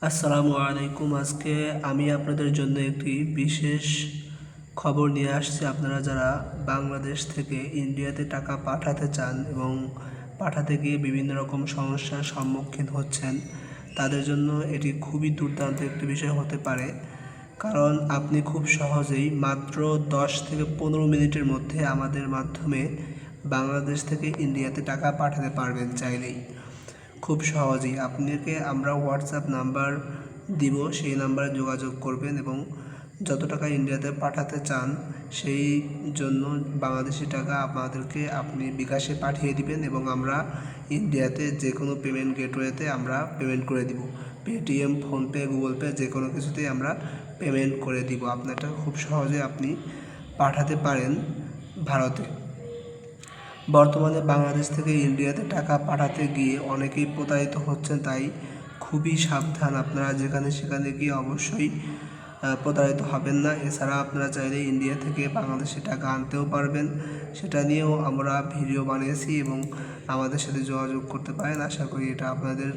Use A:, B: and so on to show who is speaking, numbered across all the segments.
A: আসসালামু আলাইকুম। আজকে আমি আপনাদের জন্য একটি বিশেষ খবর নিয়ে আসছি। আপনারা যারা বাংলাদেশ থেকে ইন্ডিয়াতে টাকা পাঠাতে চান এবং পাঠাতে গিয়ে বিভিন্ন রকম সমস্যার সম্মুখীন হচ্ছেন, তাদের জন্য এটি খুবই দুর্দান্ত একটি বিষয় হতে পারে। কারণ আপনি খুব সহজেই মাত্র 10 থেকে 15 মিনিটের মধ্যে আমাদের মাধ্যমে বাংলাদেশ থেকে ইন্ডিয়াতে টাকা পাঠাতে পারবেন চাইলেই। খুব সহজেই আপনাকে আমরা হোয়াটসঅ্যাপ নাম্বার দিব, সেই নাম্বারে যোগাযোগ করবেন এবং যত টাকা ইন্ডিয়াতে পাঠাতে চান সেই জন্য বাংলাদেশি টাকা আমাদেরকে আপনি বিকাশে পাঠিয়ে দিবেন এবং আমরা ইন্ডিয়াতে যে কোনো পেমেন্ট গেটওয়েতে আমরা পেমেন্ট করে দিব। পেটিএম, ফোনপে, গুগল পে যে কোনো কিছুতেই আমরা পেমেন্ট করে দিব। আপনারটা খুব সহজে আপনি পাঠাতে পারেন ভারতে। বর্তমানে বাংলাদেশ থেকে ইন্ডিয়াতে টাকা পাঠাতে গিয়ে অনেকেই প্রতারিত হচ্ছেন, তাই খুবই সাবধান। আপনারা যেখানে সেখানে গিয়ে অবশ্যই প্রতারিত হবেন না। এছাড়া আপনারা চাইলে ইন্ডিয়া থেকে বাংলাদেশে টাকা আনতেও পারবেন, সেটা নিয়েও আমরা ভিডিও বানিয়েছি এবং আমাদের সাথে যোগাযোগ করতে পারেন। আশা করি এটা আপনাদের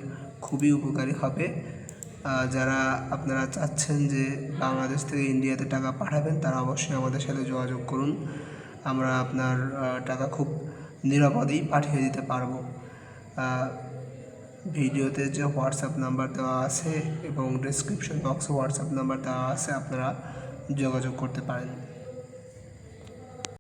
A: খুবই উপকারী হবে। যারা আপনারা চাচ্ছেন যে বাংলাদেশ থেকে ইন্ডিয়াতে টাকা পাঠাবেন, তারা অবশ্যই আমাদের সাথে যোগাযোগ করুন। আমরা আপনার টাকা খুব নিরাপদেই পাঠিয়ে দিতে পারবো। ভিডিওতে যে হোয়াটসঅ্যাপ নাম্বার দেওয়া আছে এবং ডেসক্রিপশন বক্সে হোয়াটসঅ্যাপ নাম্বার দেওয়া আছে, আপনারা যোগাযোগ করতে পারেন।